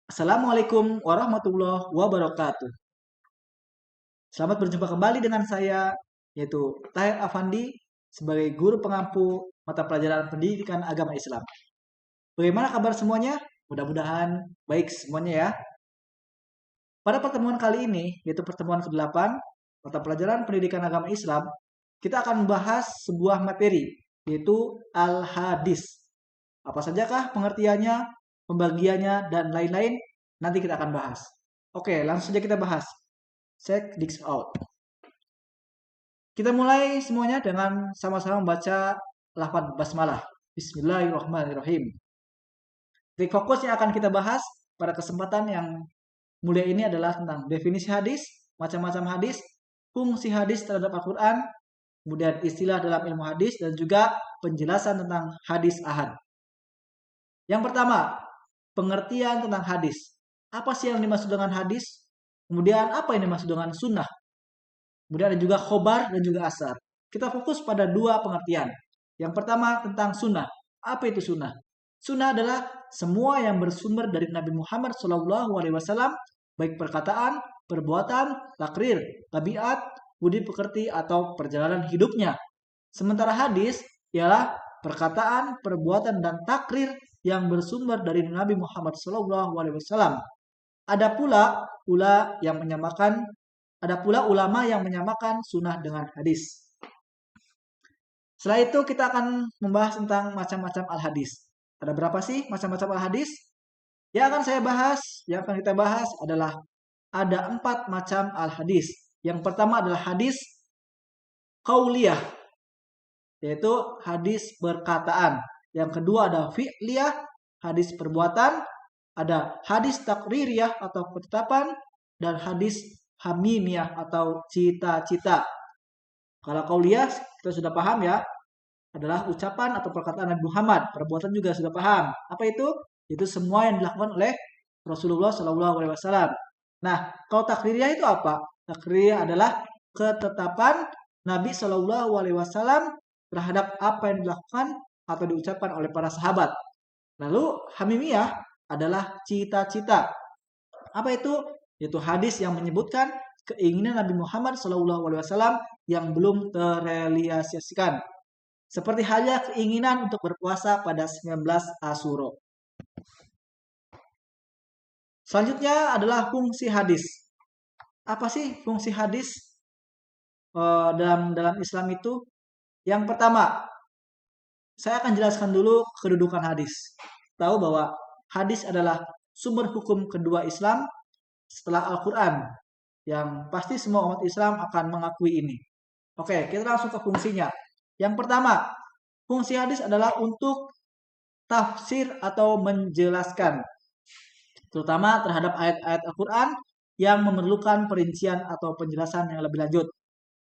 Assalamualaikum warahmatullahi wabarakatuh. Selamat berjumpa kembali dengan saya, yaitu Tahir Afandi, sebagai guru pengampu mata pelajaran pendidikan agama Islam. Bagaimana kabar semuanya? Mudah-mudahan baik semuanya ya. Pada pertemuan kali ini, yaitu pertemuan ke-8, mata pelajaran pendidikan agama Islam, kita akan membahas sebuah materi, yaitu Al-Hadis. Apa sajakah pengertiannya, pembagiannya, dan lain-lain? Nanti kita akan bahas. Oke, langsung saja kita bahas. Check this out. Kita mulai semuanya dengan sama-sama membaca lafaz basmalah. Bismillahirrahmanirrahim. Topik fokus yang akan kita bahas pada kesempatan yang mulia ini adalah tentang definisi hadis, macam-macam hadis, fungsi hadis terhadap Al-Quran, kemudian istilah dalam ilmu hadis, dan juga penjelasan tentang hadis ahad. Yang pertama, pengertian tentang hadis. Apa sih yang dimaksud dengan hadis? Kemudian apa yang dimaksud dengan sunnah? Kemudian ada juga khobar dan juga asar. Kita fokus pada dua pengertian. Yang pertama tentang sunnah. Apa itu sunnah? Sunnah adalah semua yang bersumber dari Nabi Muhammad SAW, baik perkataan, perbuatan, takrir, tabiat, budi pekerti, atau perjalanan hidupnya. Sementara hadis ialah perkataan, perbuatan, dan takrir yang bersumber dari Nabi Muhammad SAW. Ada pula ulama yang menyamakan sunnah dengan hadis. Setelah itu kita akan membahas tentang macam-macam al-hadis. Ada berapa sih macam-macam al-hadis? Yang akan kita bahas adalah ada 4 macam al-hadis. Yang pertama adalah hadis qauliyah, yaitu hadis perkataan. Yang kedua ada fi'liyah, hadis perbuatan. Ada hadis takririyah atau ketetapan, dan hadis hamimiyah atau cita-cita. Kalau qauliyah kita sudah paham ya, adalah ucapan atau perkataan Nabi Muhammad. Perbuatan juga sudah paham. Apa itu? Itu semua yang dilakukan oleh Rasulullah SAW. Nah, kalau takririyah itu apa? Takririyah adalah ketetapan Nabi SAW terhadap apa yang dilakukan atau diucapkan oleh para sahabat. Lalu hamimiyah adalah cita-cita. Apa itu? Yaitu hadis yang menyebutkan keinginan Nabi Muhammad SAW yang belum terrealisasikan. Seperti halnya keinginan untuk berpuasa pada 19 Asyura. Selanjutnya adalah fungsi hadis. Apa sih fungsi hadis dalam Islam itu? Yang pertama, saya akan jelaskan dulu kedudukan hadis. Tahu bahwa hadis adalah sumber hukum kedua Islam setelah Al-Quran, yang pasti semua umat Islam akan mengakui ini. Oke, kita langsung ke fungsinya. Yang pertama, fungsi hadis adalah untuk tafsir atau menjelaskan, terutama terhadap ayat-ayat Al-Quran yang memerlukan perincian atau penjelasan yang lebih lanjut.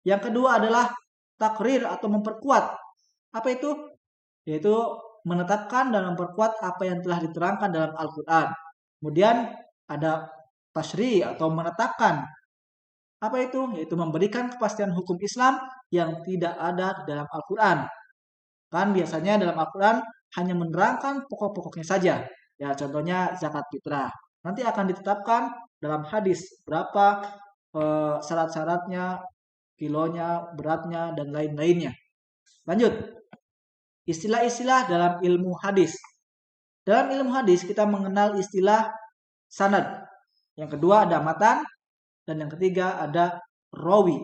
Yang kedua adalah takrir atau memperkuat. Apa itu? Yaitu menetapkan dan memperkuat apa yang telah diterangkan dalam Al-Quran. Kemudian ada tasri atau menetapkan. Apa itu? Yaitu memberikan kepastian hukum Islam yang tidak ada di dalam Al-Quran. Kan biasanya dalam Al-Quran hanya menerangkan pokok-pokoknya saja. Ya, contohnya zakat fitrah. Nanti akan ditetapkan dalam hadis berapa syarat-syaratnya, kilonya, beratnya, dan lain-lainnya. Lanjut. Istilah-istilah dalam ilmu hadis. Dalam ilmu hadis kita mengenal istilah sanad. Yang kedua ada matan, dan yang ketiga ada rawi.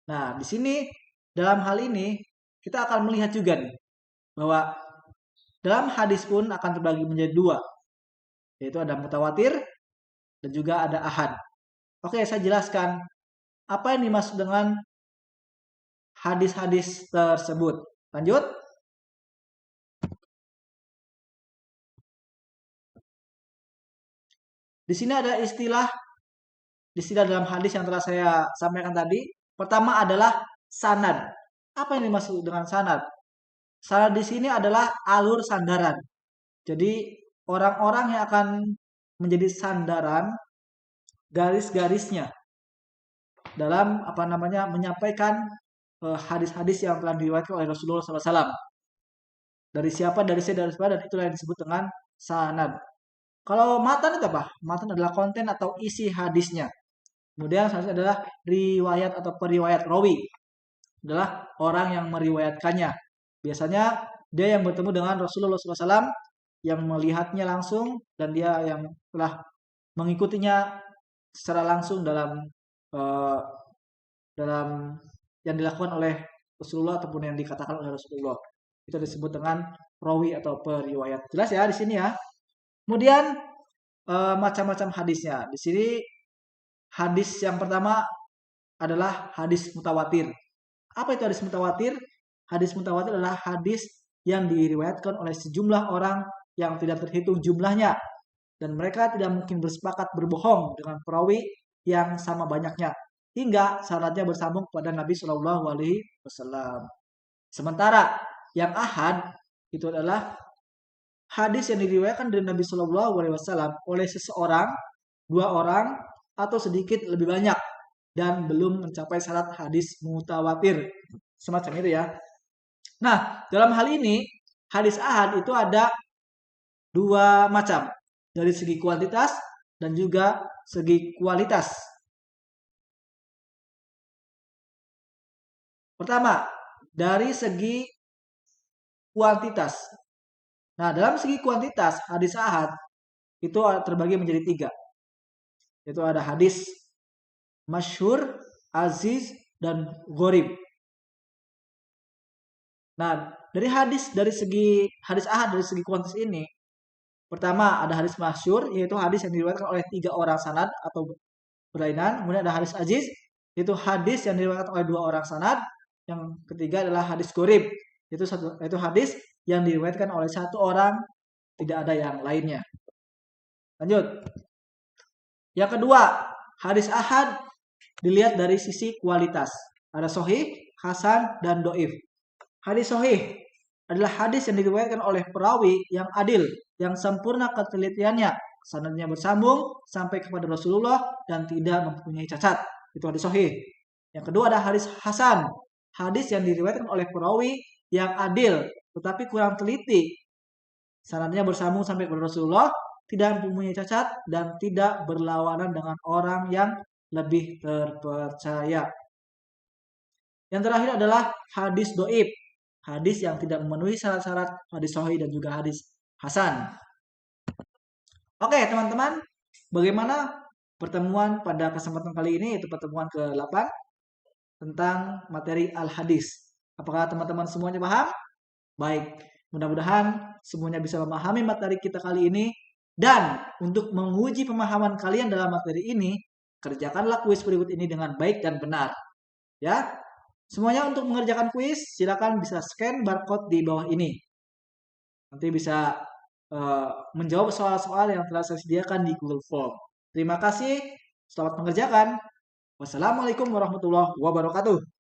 Nah, di sini dalam hal ini kita akan melihat juga nih bahwa dalam hadis pun akan terbagi menjadi dua, yaitu ada mutawatir dan juga ada ahad. Oke, saya jelaskan apa yang dimaksud dengan hadis-hadis tersebut. Lanjut. Di sini ada istilah dalam hadis yang telah saya sampaikan tadi. Pertama adalah sanad. Apa yang dimaksud dengan sanad? Sanad di sini adalah alur sandaran. Jadi orang-orang yang akan menjadi sandaran garis-garisnya dalam menyampaikan hadis-hadis yang telah diriwayatkan oleh Rasulullah SAW. Dari siapa, dan itulah yang disebut dengan sanad. Kalau matan itu apa? Matan adalah konten atau isi hadisnya. Kemudian selanjutnya adalah riwayat atau periwayat rawi. Adalah orang yang meriwayatkannya. Biasanya dia yang bertemu dengan Rasulullah SAW, yang melihatnya langsung, dan dia yang telah mengikutinya secara langsung eh, dalam yang dilakukan oleh Rasulullah ataupun yang dikatakan oleh Rasulullah. Itu disebut dengan rawi atau periwayat. Jelas ya di sini ya. Kemudian macam-macam hadisnya. Di sini hadis yang pertama adalah hadis mutawatir. Apa itu hadis mutawatir? Hadis mutawatir adalah hadis yang diriwayatkan oleh sejumlah orang yang tidak terhitung jumlahnya, dan mereka tidak mungkin bersepakat berbohong dengan perawi yang sama banyaknya hingga sanadnya bersambung kepada Nabi Shallallahu Alaihi Wasallam. Sementara yang ahad itu adalah hadis yang diriwayatkan dari Nabi Shallallahu Alaihi Wasallam oleh seseorang, dua orang, atau sedikit lebih banyak dan belum mencapai syarat hadis mutawatir. Semacam itu ya. Nah, dalam hal ini hadis ahad itu ada dua macam, dari segi kuantitas dan juga segi kualitas. Pertama, dari segi kuantitas. Nah, dalam segi kuantitas hadis ahad itu terbagi menjadi tiga. Itu ada hadis masyhur, aziz, dan gharib. Nah, dari segi hadis ahad dari segi kuantitas ini, pertama ada hadis masyhur, yaitu hadis yang diriwayatkan oleh 3 orang sanad atau berlainan. Kemudian ada hadis aziz, yaitu hadis yang diriwayatkan oleh 2 orang sanad. Yang ketiga adalah hadis gharib, yaitu hadis yang diriwayatkan oleh 1 orang, tidak ada yang lainnya. Lanjut. Yang kedua, hadis ahad dilihat dari sisi kualitas. Ada sahih, hasan, dan doif. Hadis sahih adalah hadis yang diriwayatkan oleh perawi yang adil, yang sempurna ketelitiannya, sanadnya bersambung sampai kepada Rasulullah dan tidak mempunyai cacat. Itu hadis sahih. Yang kedua ada hadis hasan, hadis yang diriwayatkan oleh perawi yang adil tetapi kurang teliti, sanadnya bersambung sampai kepada Rasulullah, tidak mempunyai cacat dan tidak berlawanan dengan orang yang lebih terpercaya. Yang terakhir adalah hadis doib, hadis yang tidak memenuhi syarat-syarat hadis sahih dan juga hadis hasan. Oke teman-teman, bagaimana pertemuan pada kesempatan kali ini, yaitu pertemuan ke-8 tentang materi al-hadis. Apakah teman-teman semuanya paham? Baik, mudah-mudahan semuanya bisa memahami materi kita kali ini. Dan untuk menguji pemahaman kalian dalam materi ini, kerjakanlah kuis berikut ini dengan baik dan benar. Ya, semuanya untuk mengerjakan kuis, silakan bisa scan barcode di bawah ini. Nanti bisa menjawab soal-soal yang telah saya sediakan di Google Form. Terima kasih, selamat mengerjakan. Wassalamualaikum warahmatullahi wabarakatuh.